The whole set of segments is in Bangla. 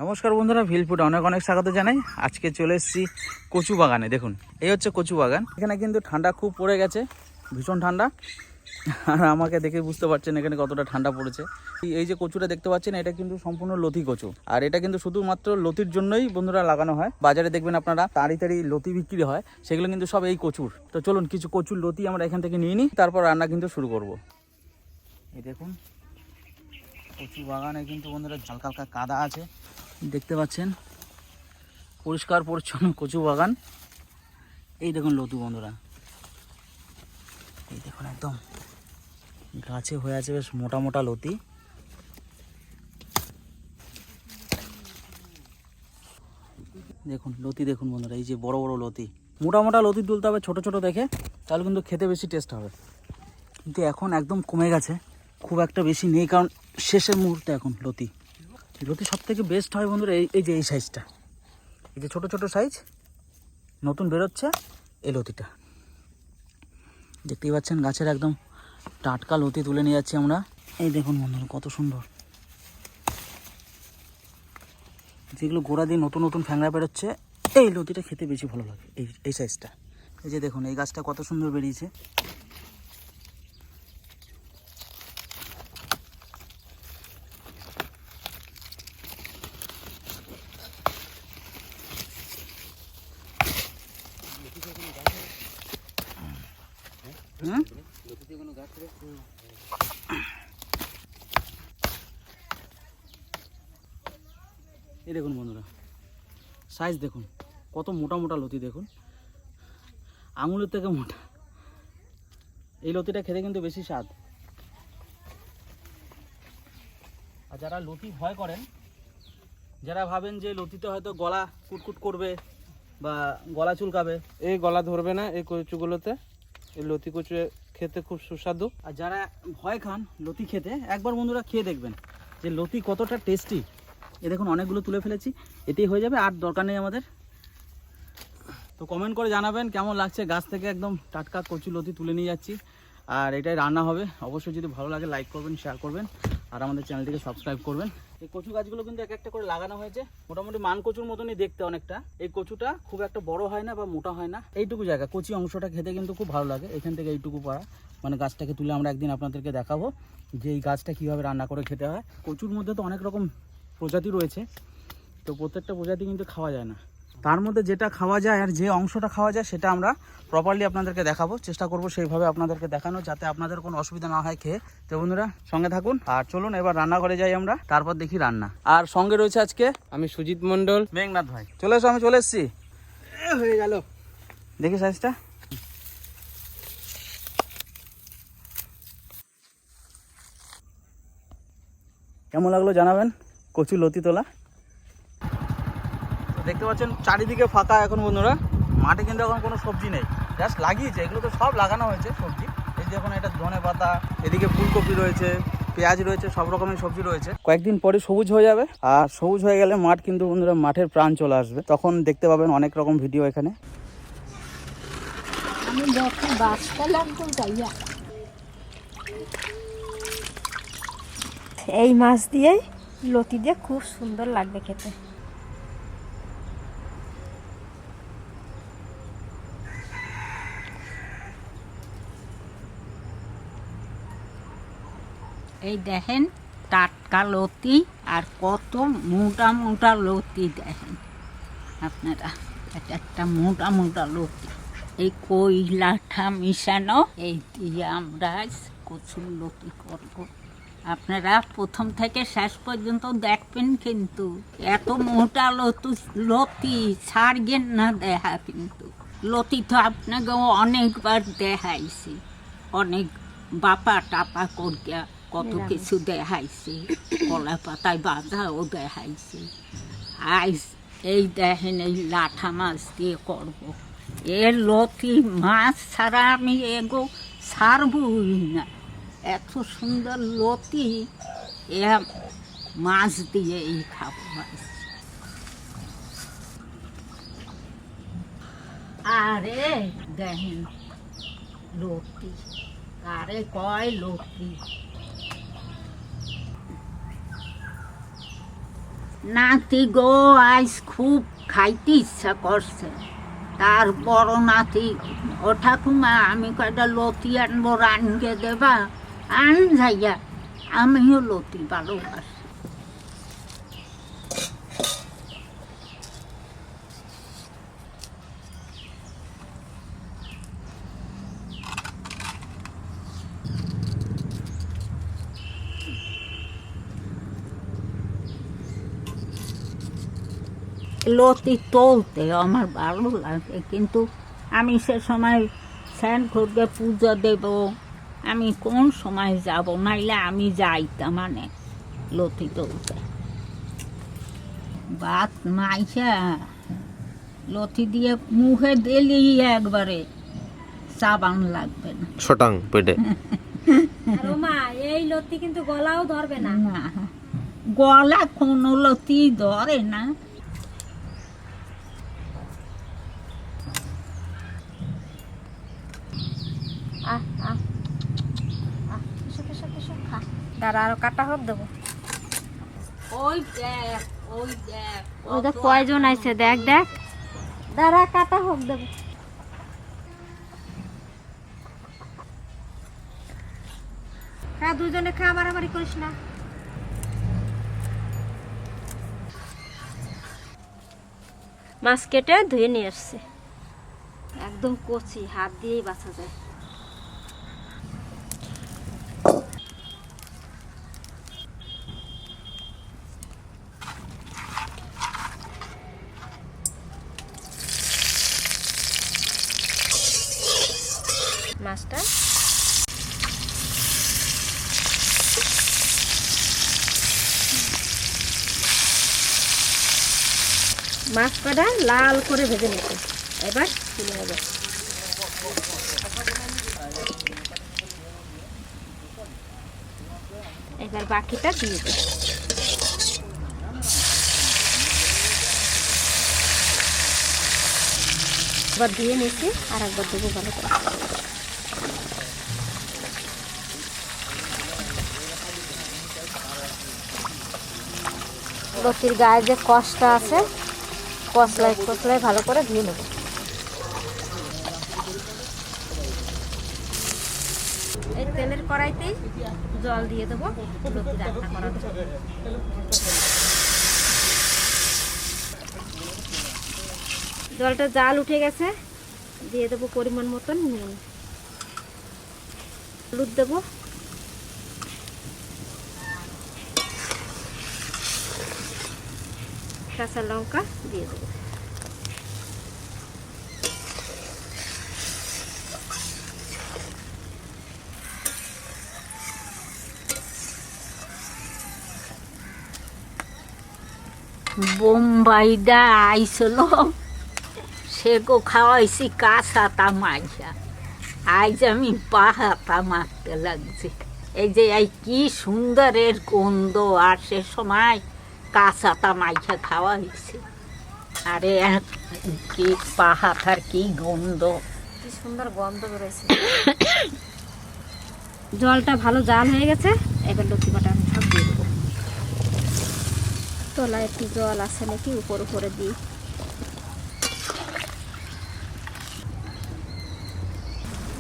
নমস্কার বন্ধুরা, ভিলফুড অনেক অনেক স্বাগত জানাই। আজকে চলে এসেছি কচু বাগানে। দেখুন, এই হচ্ছে কচু বাগান। এখানে কিন্তু ঠান্ডা খুব পড়ে গেছে, ভীষণ ঠান্ডা। আর আমাকে দেখে বুঝতে পারছেন এখানে কতটা ঠান্ডা পড়েছে। এই যে কচুটা দেখতে পাচ্ছেন, এটা কিন্তু সম্পূর্ণ লতি কচু। আর এটা কিন্তু শুধুমাত্র লতির জন্যই বন্ধুরা লাগানো হয়। বাজারে দেখবেন আপনারা তাড়ি লতি বিক্রি হয়, সেগুলো কিন্তু সব এই কচুর। তো চলুন কিছু কচুর লতি আমরা এখান থেকে নিয়ে নিই, তারপর রান্না কিন্তু শুরু করব। এই দেখুন, কচু বাগানে কিন্তু বন্ধুরা হালকা হালকা কাদা আছে, দেখতে পাচ্ছেন। পরিষ্কার পরিচ্ছন্ন কচু বাগান। এই দেখুন লতু বন্ধুরা, এই দেখুন একদম গাছে হয়ে আছে বেশ মোটা মোটা লতি। দেখুন লতি, দেখুন বন্ধুরা, এই যে বড় বড় লতি। মোটা মোটা লতি তুলতে হবে ছোট ছোট দেখে, তাহলে কিন্তু খেতে বেশি টেস্ট হবে। কিন্তু এখন একদম কমে গেছে, খুব একটা বেশি নেই, কারণ শেষের মুহূর্তে এখন লতি সব থেকে বেস্ট হয় বন্ধুরা। এই যে এই সাইজটা, এই যে ছোট ছোট সাইজ নতুন বেরোচ্ছে, এই লতিটা দেখতেই পাচ্ছেন। গাছের একদম টাটকা লতি তুলে নিয়ে যাচ্ছি আমরা। এই দেখুন বন্ধুরা কত সুন্দর, যেগুলো গোড়া দিয়ে নতুন নতুন ফ্যাংরা বেরোচ্ছে, এই লতিটা খেতে বেশি ভালো লাগে। এই সাইজটা, এই যে দেখুন এই গাছটা কত সুন্দর বেরিয়েছে। এই দেখুন বন্ধুরা সাইজ দেখুন, কত মোটা মোটা লতি দেখুন, আঙুলের থেকে মোটা। এই লতিটা খেতে কিন্তু বেশি স্বাদ। আর যারা লতি ভয় করেন, যারা ভাবেন যে লতিতে হয়তো গলা কুটকুট করবে বা গলা চুলকাবে, এই গলা ধরবে না এই কচুগুলোতে। এই লতি কচু খেতে খুব সুস্বাদু। আর যারা ভয় খান লতি খেতে, একবার বন্ধুরা খেয়ে দেখবেন যে লতি কতটা টেস্টি। এ দেখুন অনেকগুলো তুলে ফেলেছি, এতেই হয়ে যাবে, আর দরকার নেই আমাদের। তো কমেন্ট করে জানাবেন কেমন লাগছে। গাছ থেকে একদম টাটকা কচু লতি তুলে নিয়ে যাচ্ছি, আর এটাই রান্না হবে। অবশ্যই যদি ভালো লাগে লাইক করবেন, শেয়ার করবেন, আর আমাদের চ্যানেলটিকে সাবস্ক্রাইব করবেন। এই কচু গাছগুলো কিন্তু এক একটা করে লাগানো হয়েছে, মোটামুটি মান কচুর মতনই দেখতে অনেকটা। এই কচুটা খুব একটা বড় হয় না বা মোটা হয় না, এইটুকু জায়গা কচি অংশটা খেতে কিন্তু খুব ভালো লাগে। এখান থেকে এইটুকু পাড়া, মানে গাছটাকে তুলে আমরা একদিন আপনাদেরকে দেখাবো যে এই গাছটা কীভাবে রান্না করে খেতে হয়। কচুর মধ্যে তো অনেক রকম প্রজাতি রয়েছে, তো প্রত্যেকটা প্রজাতি কিন্তু খাওয়া যায় না। তার মধ্যে যেটা খাওয়া যায় আর যে অংশটা খাওয়া যায় সেটা আমরা প্রপারলি আপনাদেরকে দেখাবো, চেষ্টা করব সেইভাবে আপনাদেরকে দেখানো, যাতে আপনাদের কোনো অসুবিধা না হয় খেয়ে। তো বন্ধুরা সঙ্গে থাকুন, আর চলুন এবার রান্না করে যাই আমরা, তারপর দেখি রান্না। আর সঙ্গে রয়েছে আজকে আমি সুজিত মণ্ডল, মেঘনাথ ভাই। চলে এসো, আমি চলে এসেছি। হয়ে গেল, দেখি সাইজটা। কেমন লাগলো জানাবেন কচু লতি তোলা। দেখতে পাচ্ছেন চারিদিকে ফাঁকা এখন বন্ধুরা, মাঠে কিন্তু এখন কোনো সবজি নেই, জাস্ট লাগিয়েছে। এগুলো তো সব লাগানো হয়েছে সবজি। এই যে এখন এটা ধনে পাতা, এদিকে ফুলকপি রয়েছে, পেঁয়াজ রয়েছে, সব রকমের সবজি রয়েছে। কয়েকদিন পরে সবুজ হয়ে যাবে, আর সবুজ হয়ে গেলে মাঠ কিন্তু বন্ধুরা মাঠের প্রাণ চলে আসবে, তখন দেখতে পাবেন অনেক রকম ভিডিও এখানে। এই মাছ দিয়ে লতি দিয়ে খুব সুন্দর লাগবে খেতে। এই দেখেন টাটকা লতি, আর কত মোটা মোটা লতি দেখেন আপনারা, এটা একটা মোটা মোটা লতি। এই কয়লাটা মিশানো, এই দিয়ে আমরা কচুর লতি করব। আপনারা প্রথম থেকে শেষ পর্যন্ত দেখবেন, কিন্তু এত মোটা লতি ছাড়বেন না দেখা। কিন্তু লতি তো আপনাকে অনেকবার দেখাইছি, অনেক বাপা টাপা করিয়া কত কিছু দেখাইছে, কলা পাতায় বাঁধাও দেখাইছে। আইস এই দেখেন এই লাঠা মাছ দিয়ে করব। এর লতি মাছ ছাড়া আমি এগো ছাড়বই না। এত সুন্দর লতি, এ মাছ দিয়ে এই খাবো। আরে দেখেন লতি, কারে কয় লতি। নাতি গো আজ খুব খাইতে ইচ্ছা করছে। তার বড় নাতি, ও ঠাকুমা আমি কয়টা লতি আনবো রানকে দেবা? আন যাইয়া, আমিও লতি ভালোবাসি। লতি তুলতে আমার ভালো লাগে, কিন্তু আমি সে সময় স্নান করবে পুজো দেব, আমি কোন সময় যাব? নাইলে আমি যাইতাম মানে লতি তুলতে। ভাত মাইছা লতি দিয়ে মুখে দিলি একবারে সাবান লাগবে না, ছটাং পেটে। মা এই লতি কিন্তু গলাও ধরবে না। না, গলা কোনো লতি ধরে না। দাঁড়া আরো কাটা হোক দেবো। ওই দেখ, ওই দেখ, ওই দেখ কয়জন আইছে, দেখ দেখ। দাঁড়া কাটা হোক দেবো। হ্যাঁ দুজনে খা, মারামারি করিস না। মাছ কেটে ধুয়ে নিয়ে আসছে, একদম কচি, হাত দিয়েই বাছা যায়। মাছটা মাছ কটা লাল করে ভেজে নিতে, এবার তুলে নেবে। এবার বাকিটা দিয়ে দেবে। এবার দিয়ে নিচ্ছি, আর একবার দেবো ভালো করে। লতির গায়ে যে কষটা আছে, কষলায় কষলায় ভালো করে ধুয়ে নেব। এই তেলের কড়াইতেই জল দিয়ে দেবো লতি রান্না করার জন্য। জলটা জাল উঠে গেছে, দিয়ে দেবো পরিমাণ মতন নুন, হলুদ দেবো, কাঁচা লঙ্কা দিয়ে দেবো। বোম্বাইদা আইসল, সে গো খাওয়াইছি কাঁচা তামাইয়া, আজ আমি পাহাতা মারতে লাগছে। এই যে এই কি সুন্দর এর গন্ধ, আর সে সময় কাঁচা তামাইয়া খাওয়াইছে। আরে কি পাহাতার কি গন্ধ, কি সুন্দর গন্ধ বেরোচ্ছে। জলটা ভালো জাল হয়ে গেছে, এবার লতি বাটা আমি সব দিয়ে দেবো। তলায় একটু জল আছে নাকি উপর উপরে দিই।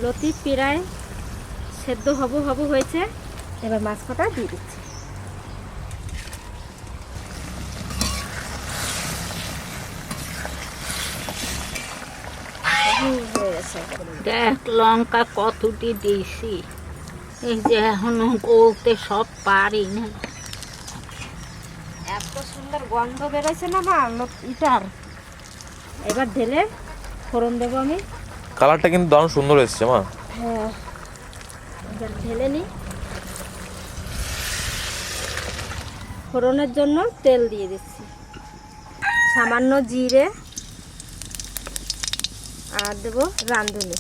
লতি প্রায় সেদ্ধ হব হয়েছে, এবার মাছ কটা দিয়ে দিচ্ছি। দেখ লঙ্কা কতটি দিয়েছি, এই যে এখনো গলতে সব পারি না। এত সুন্দর গন্ধ বেরোচ্ছে না মা ইটার। এবার ঢেলে ফোড়ন দেবো আমি। কালারটা কিন্তু দারুণ সুন্দর এসেছে মা। হ্যাঁ, এবার ঢেলে নিই। ফোড়নের জন্য তেল দিয়ে দিচ্ছি, সামান্য জিরে আর দেবো রাঁধুনি।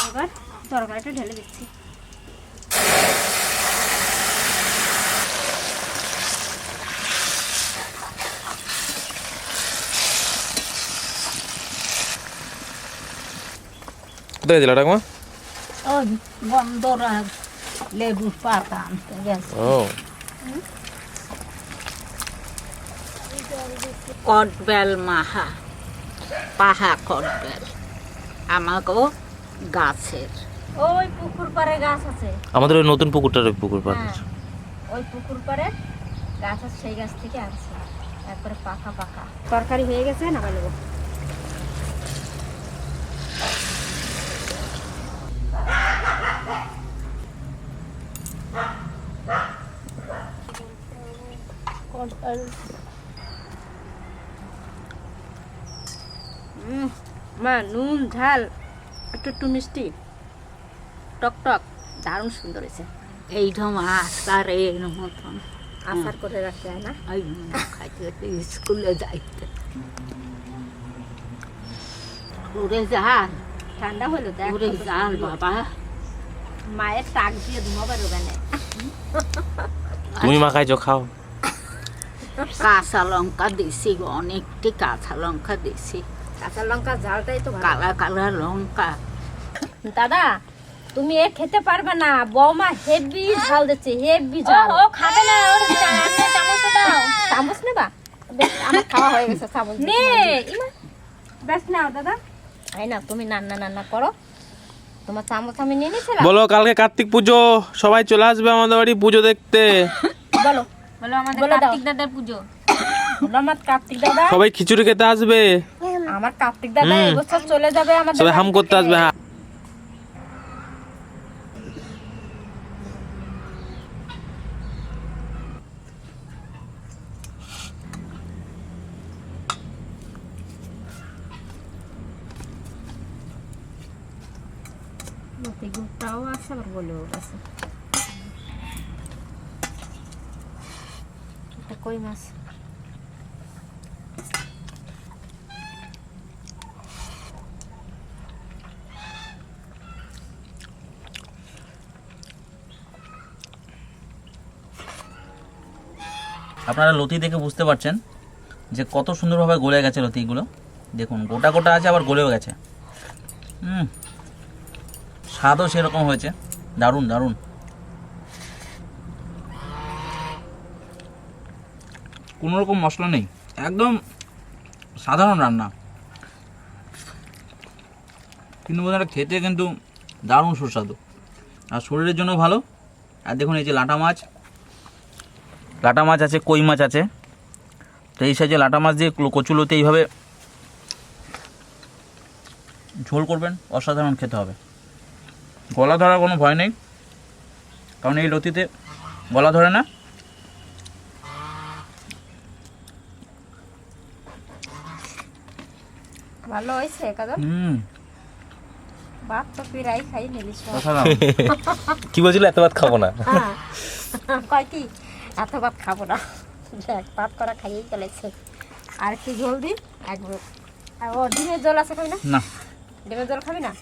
এবার তরকারিটা ঢেলে দিচ্ছি। কোথায় দিলা ঠাকুমা? ওই বন্ধরা লেবুর পাতা আনতে গেছে। ও কটবেল মাহা পাহা কটবেল আমাকেও গাছের ওই পুকুর পাড়ে গাছ আছে। আমাদের ওই নতুন পুকুরটার ওই পুকুর পাড়ে। হ্যাঁ, ওই পুকুর পাড়ে গাছ আছে, সেই গাছ থেকে আনছে। একবারে পাকা পাকা তরকারি হয়ে গেছে, নামাই নেবো। মা নুন ঝাল একটু একটু মিষ্টি টক টক দারুণ সুন্দর হয়েছে। এইরকম আচার এর মতন আচার করে রাখতে হয় না? ওই খাইতে খাইতে স্কুলে যাইতে ঘুরে যান, ঠান্ডা হলো দেখ, ঘুরে যান বাবা। মায়ের টাক দিয়ে ধুমাবার ওখানে। তুমি মাখাইছো, খাও। কাঁচা লঙ্কা দিছি, অনেকটি কাঁচা লঙ্কা দিছি, কাঁচা লঙ্কা ঝালটাই তো ভালো। কালা কালা লঙ্কা। দাদা তুমি এ খেতে পারবে না, বৌমা হেভি ঝাল দিচ্ছে, হেভি ঝাল। ও খাবে না, ওর চামচ দাও। চামচ নেবা? বেশ, আমার খাওয়া হয়ে গেছে, চামচ নে। বেশ নাও দাদা, এই না তুমি রান্না রান্না করো, তোমার চামচ আমি নিয়ে নিয়েছিলাম। বলো কালকে কার্তিক পুজো, সবাই চলে আসবে আমাদের বাড়ি পুজো দেখতে। বলো বলো আমাদের কার্তিক দাদার পুজো। বলো আমার কার্তিক দাদা, সবাই খিচুড়ি খেতে আসবে। আমার কার্তিক দাদা এবছর চলে যাবে আমাদের সবাই হাম বাড়ি করতে থেকে। আসবে। হ্যাঁ, লতি গুড়টাও আছে, আবার বলেও আছে। এটা কই মাছ। আপনারা লতি দেখে বুঝতে পারছেন যে কত সুন্দরভাবে গলে গেছে লতিগুলো। দেখুন গোটা গোটা আছে, আবার গলেও গেছে। স্বাদও সেরকম হয়েছে, দারুণ দারুণ। কোনো রকম মশলা নেই, একদম সাধারণ রান্না, কিন্তু বোধহয় খেতে কিন্তু দারুণ সুস্বাদু আর শরীরের জন্য ভালো। আর দেখুন এই যে লাটা মাছ আছে, কই মাছ আছে। তো এই সাইজে লাটা মাছ দিয়ে কচুলোতে এইভাবে ঝোল করবেন, অসাধারণ খেতে হবে। গলা ধরার কোনো ভয় নেই, কারণ এই লতিতে গলা ধরে না। ভালো হয়েছে কাদা। ভাত তো পিরাই খাই নিলিস। কি বলছিল এত ভাত খাবো না? কয় কি এত ভাত খাবো না, দেখ ভাত করা খাইয়েই চলেছে। আর কি ঝোল দি একবার। ও ডিমের ঝোল আছে, খাবি না? না, ডিমের ঝোল খাবি না?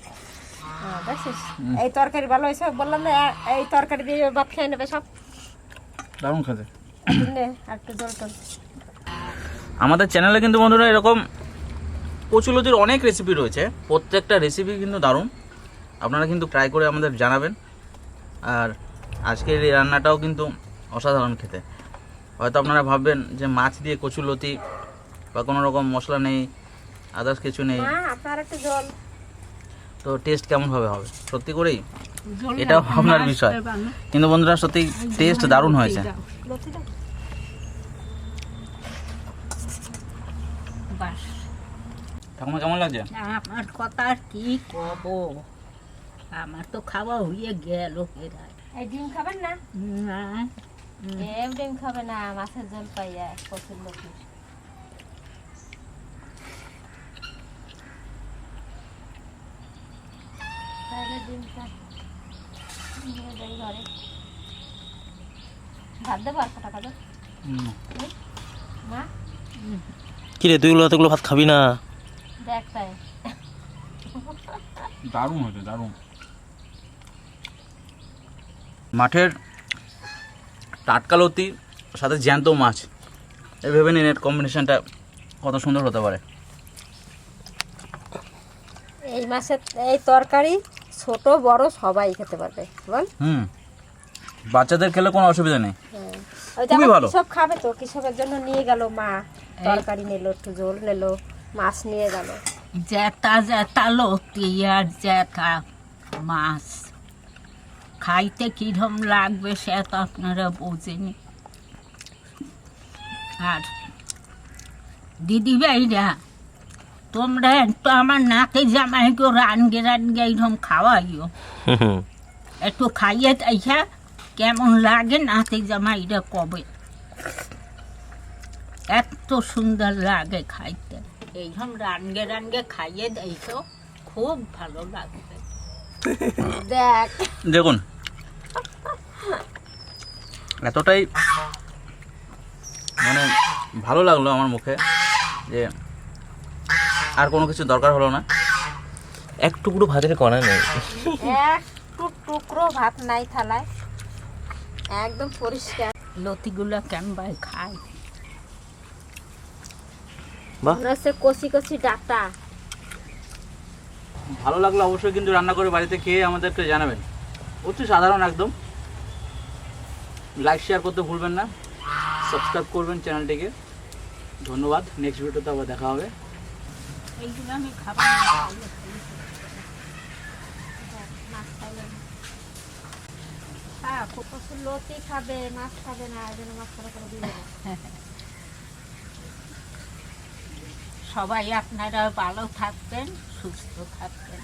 দেখছিস এই তরকারি ভালো হয়েছে, বললাম না এই তরকারি দিয়ে ভাত খেয়ে নেবে সব। দারুণ খেতে। আর একটু ঝোল টোল। আমাদের চ্যানেলে কিন্তু বন্ধুরা এরকম কচুলতির অনেক রেসিপি রয়েছে, প্রত্যেকটা রেসিপি কিন্তু দারুণ। আপনারা কিন্তু ট্রাই করে আমাদের জানাবেন। আর আজকের এই রান্নাটাও কিন্তু অসাধারণ খেতে। হয়তো আপনারা ভাববেন যে মাছ দিয়ে কচুলতি বা কোনো রকম মশলা নেই, আদার্স কিছু নেই, আপনার একটু ঝোল, তো টেস্ট কেমনভাবে হবে? সত্যি করেই এটাও আপনার বিষয়, কিন্তু বন্ধুরা সত্যি টেস্ট দারুণ হয়েছে। বাস ঠাকুমা কেমন লাগছে? আমার কথা আর কি কব, আমার তো খাওয়া হয়ে গেল। এই ডিম খাবেন না? না, ডিম খাবে না, মাছের ঝোল পাইয়া কচুর লতি। তাহলে ডিমটা নিয়ে যাই ঘরে। ভাত দেবো আর কটা খাবে মা? কি রে, তুই এতগুলো ভাত খাবি না? দেখ তাই দারুণ হয়েছে, দারুণ। মাঠের টাটকা লতি সাথে জ্যান্ত মাছ, এই ভেবে নিন এর কম্বিনেশনটা কত সুন্দর হতে পারে। এই মাছের এই তরকারি ছোট বড় সবাই খেতে পারবে বল। বাচ্চাদের খেলে কোনো অসুবিধা নেই। ওই যে খুবই ভালো। কৃষক খাবে তো, কৃষকের জন্য নিয়ে গেল মা, তরকারি নিলো, একটু ঝোল নিলো, মাছ নিয়ে গেল। জেতা জেতা লতি আর জেতা মাছ খাইতে কিরম লাগবে সে তো আপনারা বোঝেনি। আর দিদি ভাইরা তোমরা একটু আমার নাকে জামাইকে রানগে রানগে এইরকম খাওয়াইও, একটু খাইয়ে তাইছা কেমন লাগে নাতে জামাইরা কবে। এত সুন্দর লাগে খাইতে, এইরকম রানগে রানগে খাইয়ে দেখো, খুব ভালো লাগবে। দেখ দেখুন এতটাই মানে ভালো লাগলো আমার মুখে যে আর কোনো কিছু দরকার হলো না। এক টুকরো ভাতের কণা নেই। একটু টুকরো ভাত নাই থালায়, একদম পরিষ্কার। লতিগুলো কেমন খায়, মনে হচ্ছে কচি কচি ডাটা। ভালো লাগলো অবশ্যই, কিন্তু রান্না করে বাড়িতে খেয়ে আমাদেরকে জানাবেন। অতি সাধারণ একদম। লাইক শেয়ার করতে ভুলবেন না, সাবস্ক্রাইব করবেন চ্যানেলটিকে। ধন্যবাদ। নেক্সট ভিডিওতে আবার দেখা হবে। এইগুলো আমি খাবো না। হ্যাঁ, কচুর লতি খাবে, মাছ খাবে না, এই জন্য মাছ করে করে দিয়ে দেবো। সবাই আপনারা ভালো থাকবেন, সুস্থ থাকবেন।